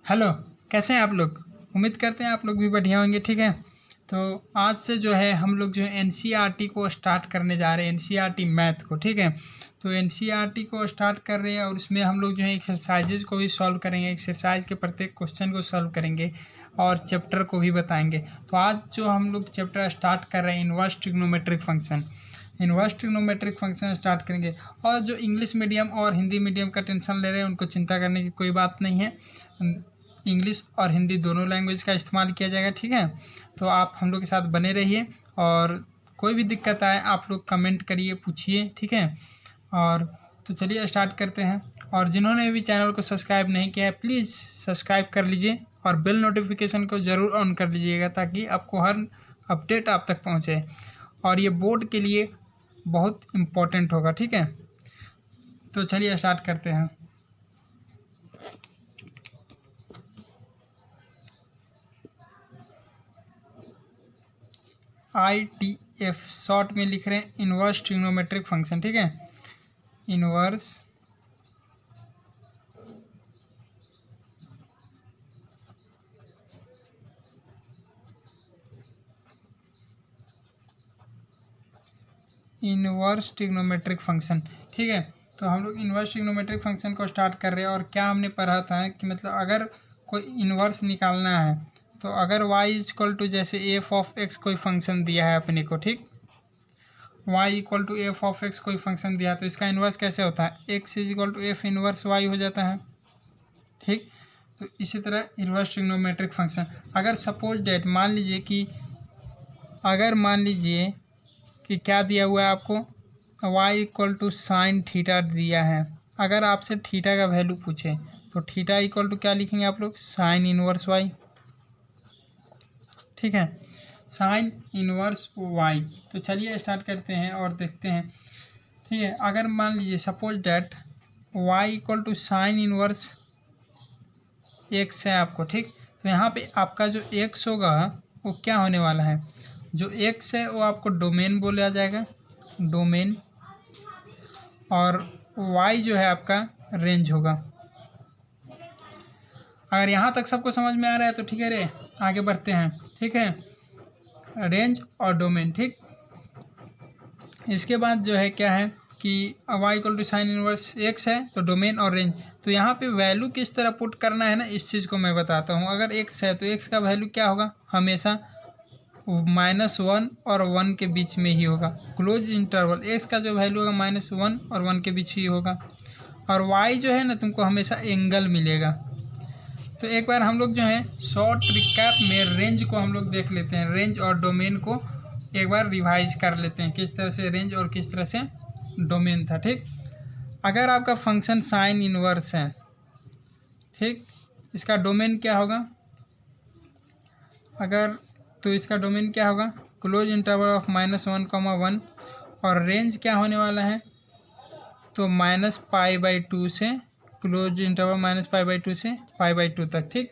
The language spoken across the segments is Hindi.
हेलो, कैसे हैं आप लोग? उम्मीद करते हैं आप लोग भी बढ़िया होंगे, ठीक है। तो आज से जो है हम लोग जो है एनसीईआरटी को स्टार्ट करने जा रहे हैं, एनसीईआरटी मैथ को, ठीक है। तो एनसीईआरटी को स्टार्ट कर रहे हैं और उसमें हम लोग जो है एक्सरसाइजेज को भी सॉल्व करेंगे, एक्सरसाइज के प्रत्येक क्वेश्चन को सॉल्व करेंगे और चैप्टर को भी बताएंगे। तो आज जो हम लोग चैप्टर स्टार्ट कर रहे हैं inverse trigonometric function, inverse trigonometric function start करेंगे। और जो इंग्लिश मीडियम और हिंदी मीडियम का टेंशन ले रहे हैं उनको चिंता करने की कोई बात नहीं है, इंग्लिश और हिंदी दोनों लैंग्वेज का इस्तेमाल किया जाएगा, ठीक है। तो आप हम लोग के साथ बने रहिए और कोई भी दिक्कत आए आप लोग कमेंट करिए, पूछिए, ठीक है। और तो चलिए स्टार्ट करते हैं। और जिन्होंने भी चैनल को सब्सक्राइब नहीं किया है प्लीज़ सब्सक्राइब कर लीजिए और बेल नोटिफिकेशन को ज़रूर ऑन कर लीजिएगा ताकि आपको हर अपडेट आप तक पहुँचे। और ये बोर्ड के लिए बहुत इम्पोर्टेंट होगा, ठीक है। तो चलिए स्टार्ट करते हैं। ITF शॉर्ट में लिख रहे हैं इनवर्स ट्रिग्नोमेट्रिक फंक्शन, ठीक है। इनवर्स ट्रिग्नोमेट्रिक फंक्शन, ठीक है। तो हम लोग इनवर्स ट्रिग्नोमेट्रिक फंक्शन को स्टार्ट कर रहे हैं। और क्या हमने पढ़ा था कि मतलब अगर कोई इनवर्स निकालना है तो अगर y इक्वल टू जैसे एफ ऑफ एक्स कोई फंक्शन दिया है अपने को, ठीक, y equal to f of x कोई फंक्शन दिया तो इसका इन्वर्स कैसे होता है, x is equal to f inverse y हो जाता है, ठीक। तो इसी तरह इनवर्स ट्रिग्नोमेट्रिक फंक्शन अगर सपोज डेट मान लीजिए कि क्या दिया हुआ है आपको, y equal to sine theta दिया है। अगर आपसे थीटा का वैल्यू पूछे तो थीटा इक्वल टू क्या लिखेंगे आप लोग, साइन इनवर्स y, ठीक है, साइन इनवर्स y। तो चलिए स्टार्ट करते हैं और देखते हैं, ठीक है। अगर मान लीजिए suppose that y equal to sine inverse x है आपको, ठीक। तो यहाँ पे आपका जो x होगा वो क्या होने वाला है, जो x है वो आपको डोमेन बोला जाएगा, डोमेन, और y जो है आपका रेंज होगा। अगर यहाँ तक सबको समझ में आ रहा है तो ठीक है रे, आगे बढ़ते हैं, ठीक है। रेंज और डोमेन, ठीक। इसके बाद जो है क्या है कि y equal to sine inverse x है तो डोमेन और रेंज। तो यहाँ पे वैल्यू किस तरह पुट करना है ना, इस चीज़ को मैं बताता हूँ। अगर x है तो x का वैल्यू क्या होगा, हमेशा -1 और 1 के बीच में ही होगा। क्लोज इंटरवल x का जो वैल्यू होगा -1 और 1 के बीच ही होगा। और y जो है ना तुमको हमेशा एंगल मिलेगा। तो एक बार हम लोग जो है शॉर्ट रिकैप में रेंज को हम लोग देख लेते हैं, रेंज और डोमेन को एक बार रिवाइज कर लेते हैं, किस तरह से रेंज और किस तरह से डोमेन था, ठीक। अगर आपका फंक्शन साइन इनवर्स है, ठीक, इसका डोमेन क्या होगा, अगर तो इसका डोमेन क्या होगा, क्लोज इंटरवल ऑफ -1, 1 और रेंज क्या होने वाला है, तो -π/2 से क्लोज इंटरवल -π/2 से π/2 तक, ठीक।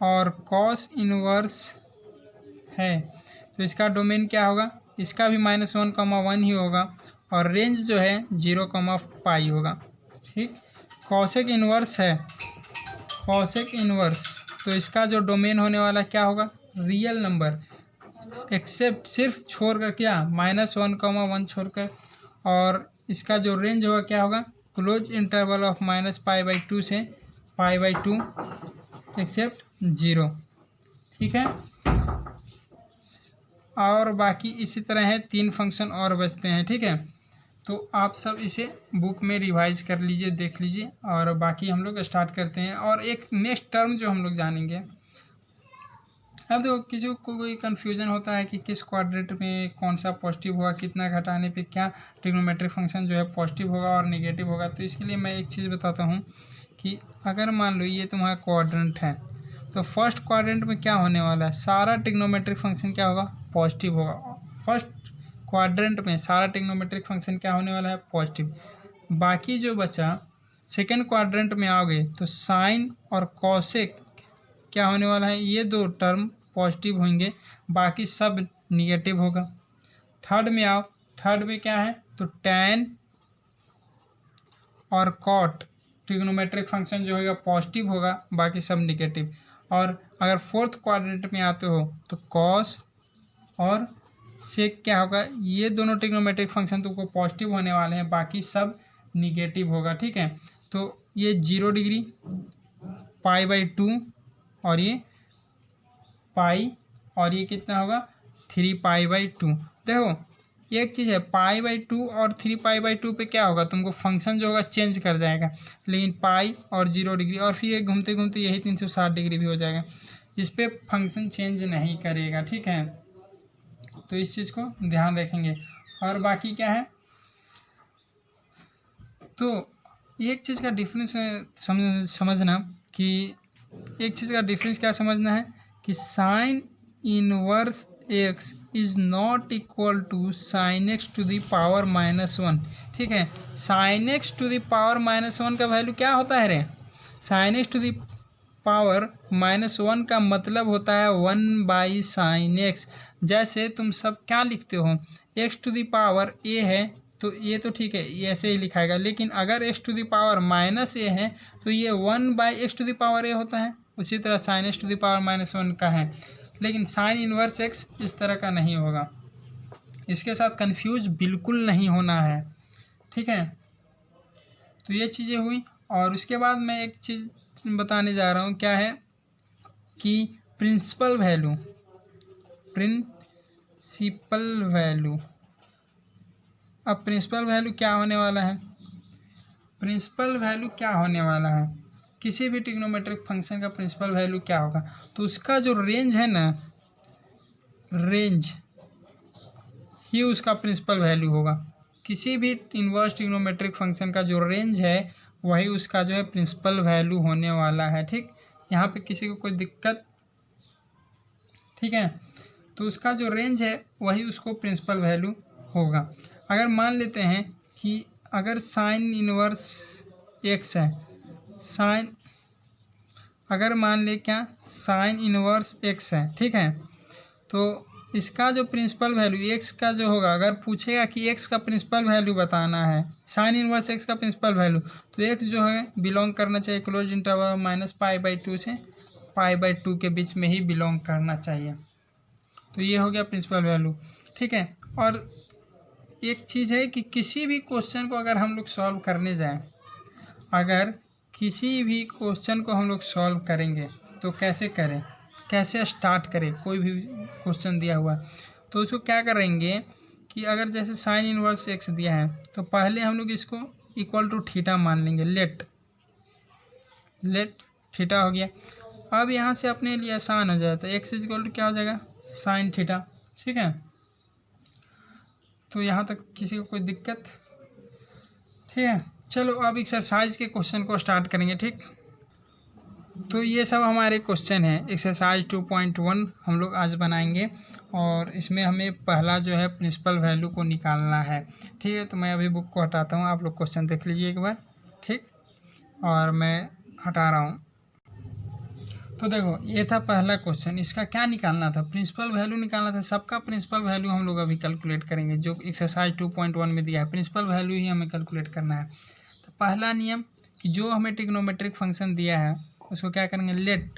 और कॉस इनवर्स है तो इसका डोमेन क्या होगा, इसका भी -1, 1 ही होगा और रेंज जो है 0, π होगा, ठीक। कॉसेक इनवर्स है, कॉसेक इनवर्स तो इसका जो डोमेन होने वाला क्या होगा, रियल नंबर एक्सेप्ट सिर्फ छोड़कर क्या, -1, 1 छोड़कर। और इसका जो रेंज होगा क्या होगा, क्लोज इंटरवल ऑफ -π/2 से π/2 एक्सेप्ट 0, ठीक है। और बाकी इसी तरह है, 3 फंक्शन और बचते हैं, ठीक है। तो आप सब इसे बुक में रिवाइज कर लीजिए, देख लीजिए और बाकी हम लोग स्टार्ट करते हैं। और एक नेक्स्ट टर्म जो हम लोग जानेंगे, अब देखो किसी को कोई कन्फ्यूजन होता है कि किस क्वाड्रेंट में कौन सा पॉजिटिव होगा, कितना घटाने पे क्या ट्रिग्नोमेट्रिक फंक्शन जो है पॉजिटिव होगा और नेगेटिव होगा। तो इसके लिए मैं एक चीज़ बताता हूँ कि अगर मान लो ये तुम्हारा क्वाड्रेंट है तो फर्स्ट क्वाड्रेंट में क्या होने वाला है, सारा ट्रिग्नोमेट्रिक फंक्शन क्या होगा, पॉजिटिव होगा। फर्स्ट क्वाड्रेंट में सारा ट्रिग्नोमेट्रिक फंक्शन क्या होने वाला है, पॉजिटिव। बाकी जो बचा सेकेंड क्वाड्रेंट में आओगे तो साइन और कॉसेक क्या होने वाला है, ये 2 टर्म पॉजिटिव होंगे, बाकी सब निगेटिव होगा। थर्ड में आओ, थर्ड में क्या है तो टैन और कॉट ट्रिग्नोमेट्रिक फंक्शन जो होगा पॉजिटिव होगा, बाकी सब निगेटिव। और अगर फोर्थ क्वाड्रेंट में आते हो तो कॉस और सेक क्या होगा, ये दोनों ट्रिग्नोमेट्रिक फंक्शन तुमको पॉजिटिव होने वाले हैं, बाकी सब निगेटिव होगा, ठीक है। तो ये 0 डिग्री, π/2 और ये पाई, और ये कितना होगा 3π/2। देखो एक चीज़ है, π/2 और 3π/2 पे क्या होगा, तुमको फंक्शन जो होगा चेंज कर जाएगा, लेकिन पाई और 0 डिग्री और फिर ये घूमते घूमते यही 360 डिग्री भी हो जाएगा, इस पर फंक्शन चेंज नहीं करेगा, ठीक है। तो इस चीज़ को ध्यान रखेंगे। और बाकी क्या है, तो एक चीज़ का डिफरेंस समझना कि एक चीज़ का डिफरेंस क्या समझना है कि sine inverse x is not equal to sine x to the power -1, ठीक है। Sine x to the power -1 का वैल्यू क्या होता है रे, sine x to the power -1 का मतलब होता है 1/sin x। जैसे तुम सब क्या लिखते हो, x to the power a है तो ये तो ठीक है, ये ऐसे ही लिखाएगा, लेकिन अगर x to the power -a है तो ये 1/x to the power a होता है। उसी तरह sin x to the power -1 का है, लेकिन साइन इनवर्स x इस तरह का नहीं होगा। इसके साथ कंफ्यूज बिल्कुल नहीं होना है, ठीक है। तो ये चीज़ें हुई। और उसके बाद मैं एक चीज़ बताने जा रहा हूँ, क्या है कि प्रिंसिपल वैल्यू, अब प्रिंसिपल वैल्यू क्या होने वाला है, प्रिंसिपल वैल्यू क्या होने वाला है, किसी भी ट्रिग्नोमेट्रिक फंक्शन का प्रिंसिपल वैल्यू क्या होगा, तो उसका जो रेंज है ना, रेंज ही उसका प्रिंसिपल वैल्यू होगा। किसी भी इनवर्स ट्रिग्नोमेट्रिक फंक्शन का जो रेंज है वही उसका जो है प्रिंसिपल वैल्यू होने वाला है, ठीक। यहाँ पे किसी को कोई दिक्कत, ठीक है। तो उसका जो रेंज है वही उसको प्रिंसिपल वैल्यू होगा। अगर मान लेते हैं कि अगर साइन इनवर्स एक्स है, अगर मान ले क्या साइन इनवर्स एक्स है, ठीक है, तो इसका जो प्रिंसिपल वैल्यू एक्स का जो होगा, अगर पूछेगा कि एक्स का प्रिंसिपल वैल्यू बताना है, साइन इनवर्स एक्स का प्रिंसिपल वैल्यू, तो एक्स जो है बिलोंग करना चाहिए क्लोज इंटरवल -π/2 से π/2 के बीच में ही बिलोंग करना चाहिए। तो ये हो गया प्रिंसिपल वैल्यू, ठीक है। और एक चीज़ है कि किसी भी क्वेश्चन को अगर हम लोग सॉल्व करने जाएं, अगर किसी भी क्वेश्चन को हम लोग सॉल्व करेंगे तो कैसे करें, कैसे स्टार्ट करें, कोई भी क्वेश्चन दिया हुआ तो उसको क्या करेंगे कि अगर जैसे साइन इनवर्स एक्स दिया है तो पहले हम लोग इसको इक्वल टू थीटा मान लेंगे, लेट थीटा हो गया। अब यहाँ से अपने लिए आसान हो जाता है, एक्स इज इक्वल टू क्या हो जाएगा साइन थीटा, ठीक है। तो यहाँ तक किसी को कोई दिक्कत, ठीक है। चलो अब एक्सरसाइज के क्वेश्चन को स्टार्ट करेंगे, ठीक। तो ये सब हमारे क्वेश्चन हैं, एक्सरसाइज 2.1 हम लोग आज बनाएंगे, और इसमें हमें पहला जो है प्रिंसिपल वैल्यू को निकालना है, ठीक है। तो मैं अभी बुक को हटाता हूँ, आप लोग क्वेश्चन देख लीजिए एक बार, ठीक। और मैं हटा रहा हूँ। तो देखो ये था पहला क्वेश्चन, इसका क्या निकालना था, प्रिंसिपल वैल्यू निकालना था। सबका प्रिंसिपल वैल्यू हम लोग अभी कैलकुलेट करेंगे, जो एक्सरसाइज 2.1 में दिया है, प्रिंसिपल वैल्यू ही हमें कैलकुलेट करना है। तो पहला नियम कि जो हमें ट्रिग्नोमेट्रिक फंक्शन दिया है उसको क्या करेंगे, let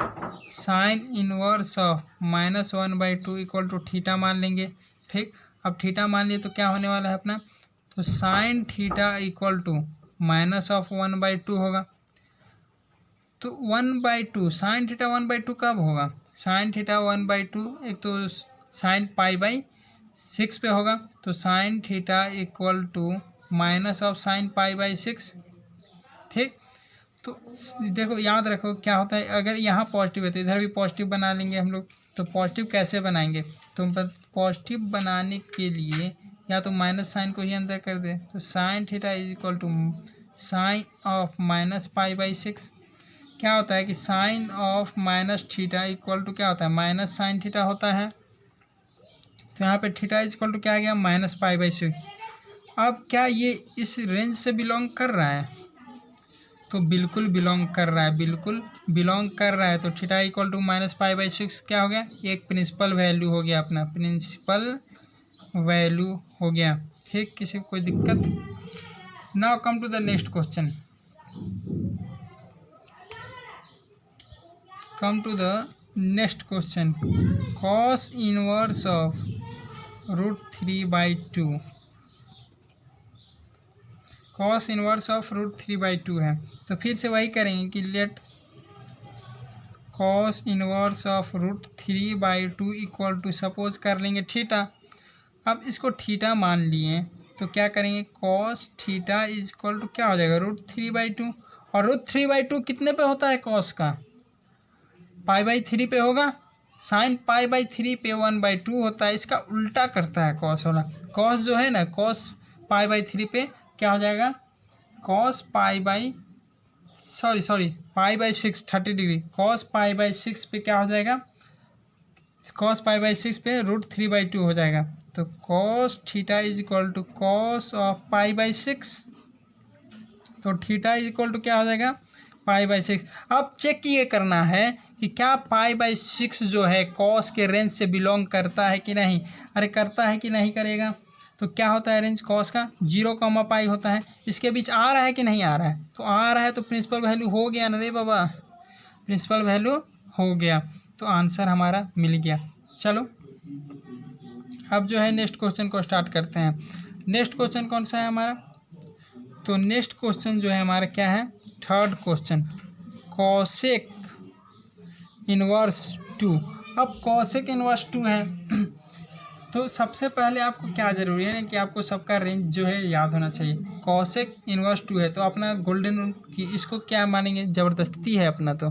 sine inverse of -1/2 equal to theta मान लेंगे, ठीक। अब थीटा मान लिए तो क्या होने वाला है अपना, तो साइन थीटा इक्वल टू -1/2 होगा। तो 1/2 साइन थीटा 1/2 कब होगा, साइन थीटा 1/2 एक तो साइन π/6 पे होगा, तो sine theta equal to minus of sine π/6, ठीक। तो देखो याद रखो क्या होता है, अगर यहाँ पॉजिटिव है तो इधर भी पॉजिटिव बना लेंगे हम लोग। तो पॉजिटिव कैसे बनाएंगे, तो पॉजिटिव बनाने के लिए या तो माइनस साइन को ही अंदर कर दे, तो sine theta is equal to sine of -π/6। क्या होता है कि sine of minus theta equal to क्या होता है, माइनस साइन थीटा होता है। तो यहाँ पे थीटा इज इक्वल टू क्या आ गया, -π/6। अब क्या ये इस रेंज से बिलोंग कर रहा है, तो बिल्कुल बिलोंग कर रहा है, बिल्कुल बिलोंग कर रहा है। तो थीटा इक्वल टू -π/6 क्या हो गया, एक प्रिंसिपल वैल्यू हो गया, अपना प्रिंसिपल वैल्यू हो गया, ठीक। किसी को कोई दिक्कत। Now come to the next question. Come to the next question. Cos inverse of √3/2, cos inverse of √3/2 है। तो फिर से वही करेंगे कि let cos inverse of √3/2 equal to, suppose कर लेंगे थीटा। अब इसको थीटा मान लिए तो क्या करेंगे, cos theta is equal to क्या हो जाएगा, √3/2। और √3/2 कितने पे होता है कॉस का, π/3 पे होगा। साइन π/3 पे 1/2 होता है। इसका उल्टा करता है कॉस वाला। कॉस जो है ना, कॉस π/3 पे क्या हो जाएगा, कॉस π/6 30 डिग्री, कॉस π/6 पे क्या हो जाएगा, कॉस π/6 पे √3/2 हो जाएगा। तो cos theta is equal to cos of π/6। तो थीटा इज इक्वल टू क्या हो जाएगा, π/6। अब चेक ये करना है कि क्या π/6 जो है कॉस के रेंज से बिलोंग करता है कि नहीं। अरे करता है कि नहीं करेगा। तो क्या होता है रेंज कॉस का, 0, होता है। इसके बीच आ रहा है कि नहीं आ रहा है, तो आ रहा है तो प्रिंसिपल वैल्यू हो गया ना रे बाबा, प्रिंसिपल वैल्यू हो गया। तो आंसर हमारा मिल गया। चलो अब जो है नेक्स्ट क्वेश्चन को स्टार्ट करते हैं। नेक्स्ट क्वेश्चन कौन सा है हमारा, तो नेक्स्ट क्वेश्चन जो है हमारा क्या है, थर्ड क्वेश्चन, कॉसेक इनवर्स 2। अब कॉसेक इनवर्स 2 है तो सबसे पहले आपको क्या ज़रूरी है कि आपको सबका रेंज जो है याद होना चाहिए। कॉसेक इनवर्स 2 है तो अपना गोल्डन रूल कि इसको क्या मानेंगे, ज़बरदस्ती है अपना तो,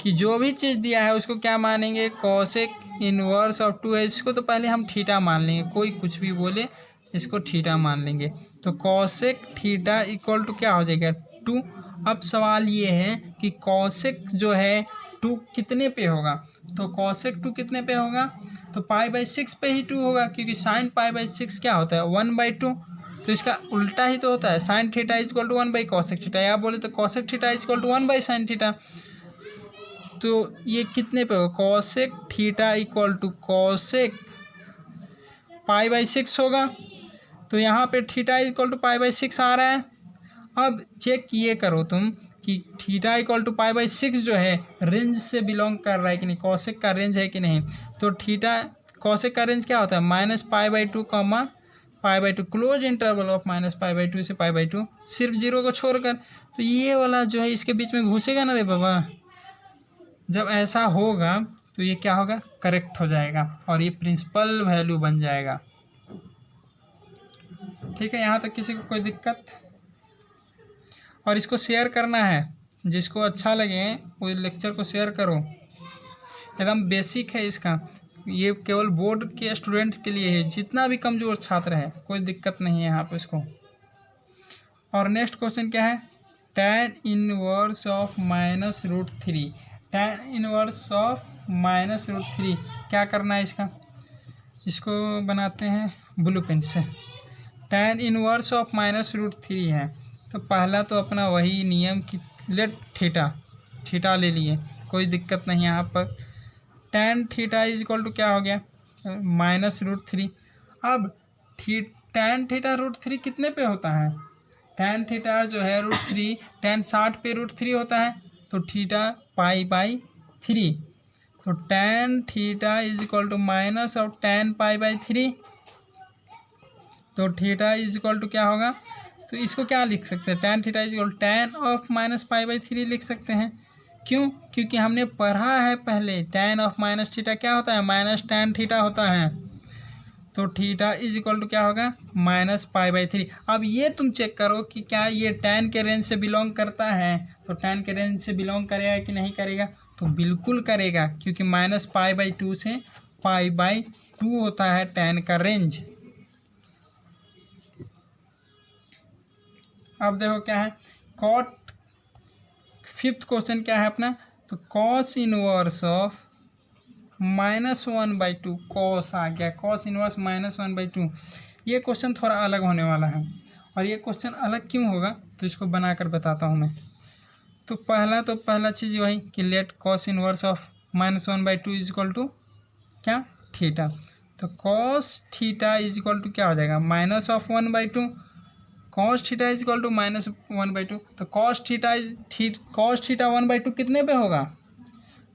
कि जो भी चीज़ दिया है उसको क्या मानेंगे, कॉसेक इनवर्स ऑफ 2 है, इसको तो पहले हम थीटा मान लेंगे, कोई कुछ भी बोले इसको थीटा मान लेंगे। तो कॉसेक थीटा इक्वल टू क्या हो जाएगा, 2। अब सवाल ये है कि कॉसेक जो है 2 कितने पे होगा, तो कॉसेक 2 कितने पे होगा, तो π/6 पे ही 2 होगा, क्योंकि साइन π/6 क्या होता है, 1/2। तो इसका उल्टा ही तो होता है, sine theta is equal to 1/कॉसेक थीटा, या बोले तो cosec theta is equal to 1/साइन थीटा। तो ये कितने पे होगा, cosec theta equal to cosec π/6 होगा। तो यहाँ पे थीटा इज इक्वल टू π/6 आ रहा है। अब चेक ये करो तुम कि थीटा इक्वल टू π/6 जो है रेंज से बिलोंग कर रहा है कि नहीं, कॉसेक का रेंज है कि नहीं। तो थीटा कॉसेक का रेंज क्या होता है, -π/2 π/2, क्लोज इंटरवल ऑफ -π/2 से π/2, सिर्फ 0 को छोड़कर। तो ये वाला जो है इसके बीच में घुसेगा ना रे बाबा। जब ऐसा होगा तो ये क्या होगा, करेक्ट हो जाएगा और ये प्रिंसिपल वैल्यू बन जाएगा। ठीक है, यहाँ तक किसी को कोई दिक्कत। और इसको शेयर करना है, जिसको अच्छा लगे वो लेक्चर को शेयर करो, एकदम बेसिक है इसका। ये केवल बोर्ड के स्टूडेंट के लिए है, जितना भी कमज़ोर छात्र है कोई दिक्कत नहीं है यहाँ पे इसको। और नेक्स्ट क्वेश्चन क्या है, tan inverse of -√3, tan inverse of -√3 क्या करना है इसका, इसको बनाते हैं ब्लू पेन से। tan इनवर्स ऑफ -√3 है तो पहला तो अपना वही नियम कि लेट थीटा ले लिए, कोई दिक्कत नहीं यहाँ पर। tan theta is equal to क्या हो गया, -√3। अब tan थीटा √3 कितने पे होता है, tan थीटा जो है √3, tan 60 पे √3 होता है, तो थीटा π/3। तो tan theta is equal to minus of tan π/3। तो थीटा इज इक्वल टू क्या होगा, तो इसको क्या लिख सकते हैं, tan theta is equal to tan of -π/3 लिख सकते हैं। क्यों, क्योंकि हमने पढ़ा है पहले tan ऑफ माइनस थीटा क्या होता है, -tan थीटा होता है। तो थीटा इज इक्वल टू क्या होगा, -π/3। अब ये तुम चेक करो कि क्या ये tan के रेंज से बिलोंग करता है, तो tan के रेंज से बिलोंग करेगा कि नहीं करेगा, तो बिल्कुल करेगा, क्योंकि -π/2 से π/2 होता है tan का रेंज। अब देखो क्या है, कॉट, फिफ्थ क्वेश्चन क्या है अपना, तो कॉस इनवर्स ऑफ -1/2, कॉस आ गया, कॉस इनवर्स -1/2। ये क्वेश्चन थोड़ा अलग होने वाला है। और ये क्वेश्चन अलग क्यों होगा, तो इसको बनाकर बताता हूँ मैं। तो पहला चीज़ वही कि let cos inverse of -1/2 is equal to क्या, थीटा। तो cos theta is equal to क्या हो जाएगा, -1/2। Cos theta is equal to -1/2। तो कॉस थीटा 1/2 कितने पे होगा,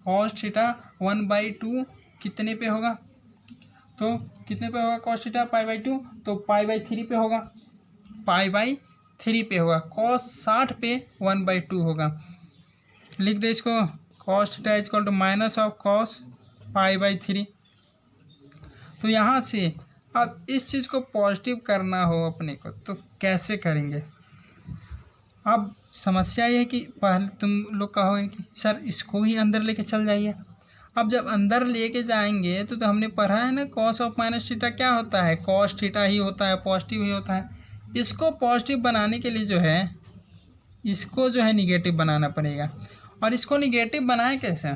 कॉस थीटा 1/2 कितने पे होगा, तो कितने पे होगा कॉस थीटा π/2, तो π/3 पे होगा, π/3 पे होगा। कॉस 60 पे 1/2 होगा। लिख दे इसको, cos theta is equal to minus of cos π/3। तो यहाँ से अब इस चीज़ को पॉजिटिव करना हो अपने को तो कैसे करेंगे। अब समस्या ये है कि पहले तुम लोग कहोगे कि सर इसको ही अंदर लेके चल जाइए। अब जब अंदर लेके जाएंगे तो हमने पढ़ा है ना कॉस ऑफ माइनस थीटा क्या होता है, कॉस थीटा ही होता है, पॉजिटिव ही होता है। इसको पॉजिटिव बनाने के लिए जो है इसको जो है निगेटिव बनाना पड़ेगा। और इसको निगेटिव बनाएं कैसे,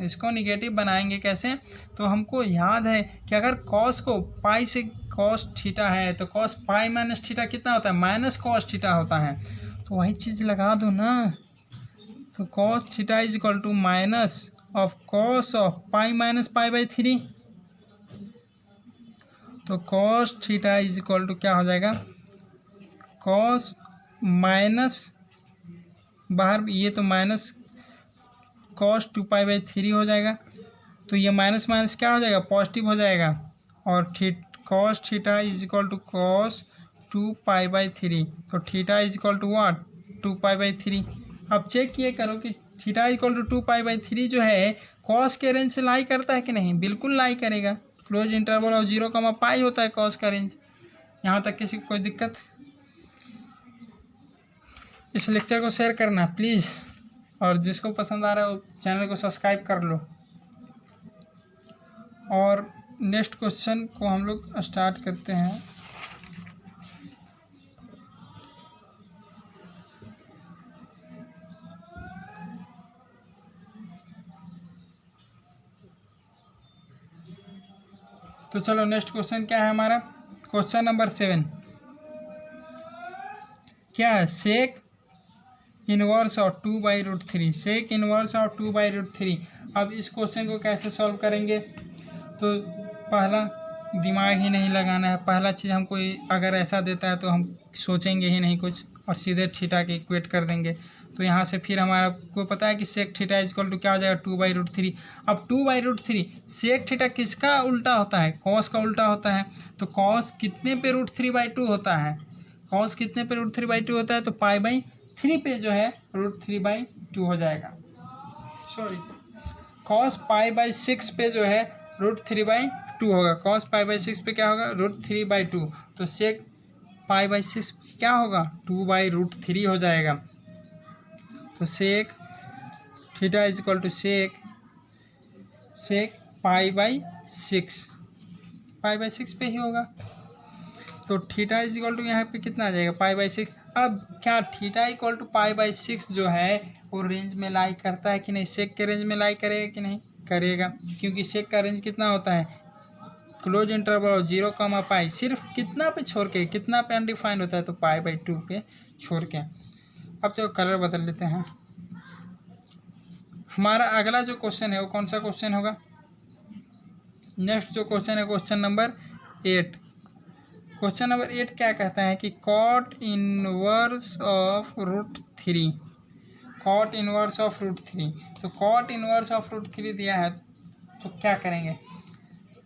इसको निगेटिव बनाएंगे कैसे, तो हमको याद है कि अगर कॉस को पाई से कॉस थीटा है तो कॉस पाई माइनस थीटा कितना होता है, माइनस कॉस थीटा होता है। तो वही चीज़ लगा दो ना, तो cos theta is equal to minus of cos of pi minus π/3। तो cos theta is equal to क्या हो जाएगा, कॉस माइनस बाहर ये तो माइनस कॉस 2π/3 हो जाएगा। तो ये माइनस माइनस क्या हो जाएगा, पॉजिटिव हो जाएगा। और cos theta is equal to cos 2π/3। तो theta is equal to what, 2π/3। अब चेक ये करो कि थीटा इज इक्वल टू 2π/3 जो है कॉस के रेंज से लाई करता है कि नहीं, बिल्कुल लाई करेगा। क्लोज इंटरवल ऑफ 0, होता है कॉस का रेंज। यहाँ तक किसी को कोई दिक्कत। इस लेक्चर को शेयर करना प्लीज़, और जिसको पसंद आ रहा है वो चैनल को सब्सक्राइब कर लो। और नेक्स्ट क्वेश्चन को हम लोग स्टार्ट करते हैं। तो चलो नेक्स्ट क्वेश्चन क्या है हमारा, क्वेश्चन नंबर 7 क्या है, sec inverse of 2/√3, sec inverse of 2/√3। अब इस क्वेश्चन को कैसे सॉल्व करेंगे, तो पहला दिमाग ही नहीं लगाना है। पहला चीज़ हमको अगर ऐसा देता है तो हम सोचेंगे ही नहीं कुछ और सीधे थीटा के इक्वेट कर देंगे। तो यहाँ से फिर हमारा को पता है कि sec theta is equal to क्या हो जाएगा, 2/√3। अब 2/√3 सेक थीटा किसका उल्टा होता है, कॉस का उल्टा होता है। तो कॉस कितने पे √3/2 होता है, कॉस कितने पे √3/2 होता है, तो π/3 पे जो है √3/2 हो जाएगा। सॉरी, कॉस π/6 पे जो है √3/2 होगा। कॉस π/6 पे क्या होगा, √3/2। तो सेक π/6 क्या होगा, 2/√3 हो जाएगा। तो sec theta is equal to sec π/6 पे ही होगा। तो थीटा इज इक्वल टू यहाँ पे कितना आ जाएगा, π/6। अब क्या थीटा इक्वल टू π/6 जो है वो रेंज में लाई करता है कि नहीं, सेक के रेंज में लाई करेगा कि नहीं करेगा, क्योंकि सेक का रेंज कितना होता है, क्लोज इंटरवल 0, सिर्फ कितना पे छोड़ के, कितना पे अनडिफाइंड होता है, तो π/2 पे छोड़ के। अब चलो कलर बदल लेते हैं। हमारा अगला जो क्वेश्चन है वो कौन सा क्वेश्चन होगा, नेक्स्ट जो क्वेश्चन है क्वेश्चन नंबर 8। क्वेश्चन नंबर 8 क्या कहता है कि cot inverse of √3, cot inverse of √3। तो कॉट इनवर्स ऑफ √3 दिया है तो क्या करेंगे,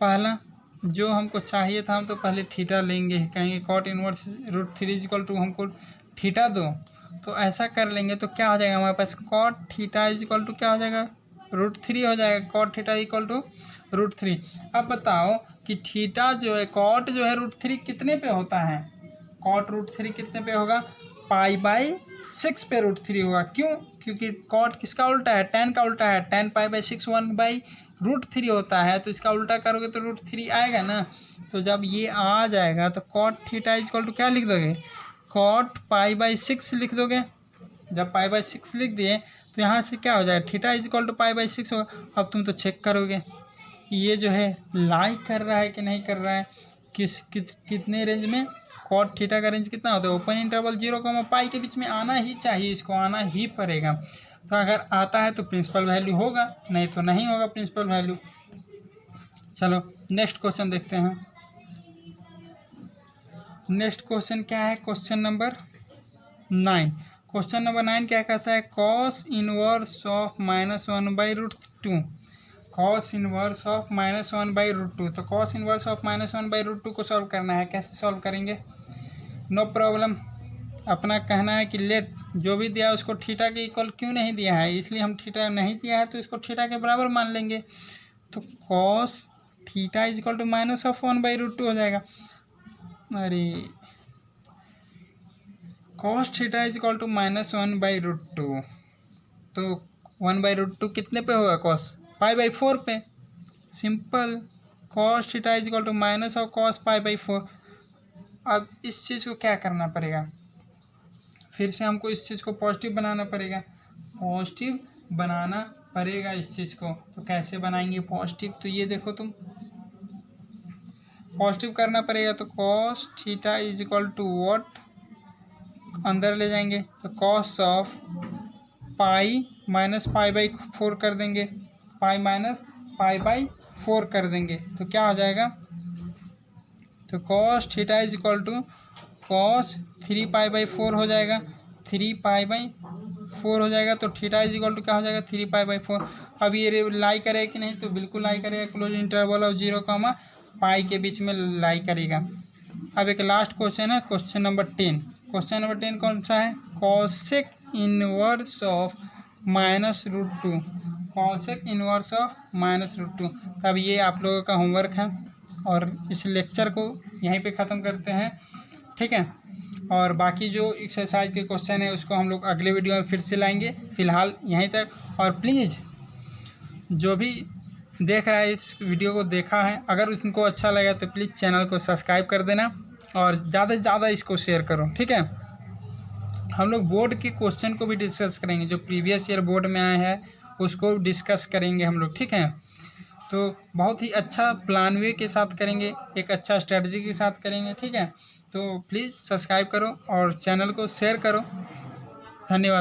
पहला जो हमको चाहिए था हम तो पहले थीटा लेंगे, कहेंगे cot inverse √3 is equal to हमको थीटा दो। तो ऐसा कर लेंगे तो क्या हो जाएगा हमारे पास, cot theta is equal to क्या हो जाएगा, √3 हो जाएगा। Cot theta equal to √3। अब बताओ कि थीटा जो है, कॉट जो है √3 कितने पे होता है, कॉट √3 कितने पे होगा, π/6 पे √3 होगा। क्यों, क्योंकि कॉट किसका उल्टा है, tan का उल्टा है। tan π/6 1/√3 होता है, तो इसका उल्टा करोगे तो √3 आएगा ना। तो जब ये आ जाएगा तो cot theta is equal to क्या लिख दोगे, कॉट π/6 लिख दोगे। जब π/6 लिख दिए तो यहाँ से क्या हो जाएगा, थीटा इज इक्वल टू π/6 होगा। अब तुम तो चेक करोगे कि ये जो है लाई कर रहा है कि नहीं कर रहा है, कितने रेंज में, कॉट थीटा का रेंज कितना होता है, ओपन इंटरवल 0, के बीच में आना ही चाहिए, इसको आना ही पड़ेगा। तो अगर आता है तो प्रिंसिपल वैल्यू होगा, नहीं तो नहीं होगा प्रिंसिपल वैल्यू। चलो नेक्स्ट क्वेश्चन देखते हैं। नेक्स्ट क्वेश्चन क्या है, क्वेश्चन नंबर 9। क्वेश्चन नंबर 9 क्या कहता है, cos inverse of -1/√2, cos inverse of -1/√2। तो कॉस इनवर्स ऑफ -1/√2 को सॉल्व करना है। कैसे सॉल्व करेंगे, नो प्रॉब्लम। अपना कहना है कि लेट जो भी दिया है उसको थीटा के इक्वल क्यों नहीं दिया है, इसलिए हम थीटा नहीं दिया है तो इसको थीटा के बराबर मान लेंगे। तो cos theta is equal to -1/√2 हो जाएगा। अरे cos theta is equal to -1/√2, तो 1/√2 कितने पे होगा, कॉस π/4 पे। Simple, cos theta is equal to minus of cos π/4। अब इस चीज़ को क्या करना पड़ेगा, फिर से हमको इस चीज़ को पॉजिटिव बनाना पड़ेगा, पॉजिटिव बनाना पड़ेगा इस चीज़ को। तो कैसे बनाएंगे पॉजिटिव, तो ये देखो तुम, पॉजिटिव करना पड़ेगा। तो cos theta is equal to what, अंदर ले जाएंगे तो कॉस ऑफ पाई माइनस π/4 कर देंगे, पाई माइनस π/4 कर देंगे तो क्या हो जाएगा, तो cos theta is equal to cos 3π/4 हो जाएगा, 3π/4 हो जाएगा। तो थीटा इज इक्वल टू क्या हो जाएगा, 3π/4। अब ये लाई करेगा कि नहीं, तो बिल्कुल लाई करेगा, क्लोज इंटरवल ऑफ 0, पाई के बीच में लाई करेगा। अब एक लास्ट क्वेश्चन है, क्वेश्चन नंबर 10। क्वेश्चन नंबर 10 कौन सा है, cosec inverse of -√2, cosec inverse of -√2। अब ये आप लोगों का होमवर्क है और इस लेक्चर को यहीं पे ख़त्म करते हैं, ठीक है। और बाकी जो एक्सरसाइज के क्वेश्चन है उसको हम लोग अगले वीडियो में फिर से लाएंगे। फ़िलहाल यहीं तक, और प्लीज़ जो भी देख रहा है इस वीडियो को देखा है, अगर उनको अच्छा लगा तो प्लीज़ चैनल को सब्सक्राइब कर देना और ज़्यादा से ज़्यादा इसको शेयर करो, ठीक है। हम लोग बोर्ड के क्वेश्चन को भी डिस्कस करेंगे, जो प्रीवियस ईयर बोर्ड में आए हैं उसको डिस्कस करेंगे हम लोग, ठीक है। तो बहुत ही अच्छा प्लान वे के साथ करेंगे, एक अच्छा स्ट्रेटजी के साथ करेंगे, ठीक है। तो प्लीज़ सब्सक्राइब करो और चैनल को शेयर करो। धन्यवाद।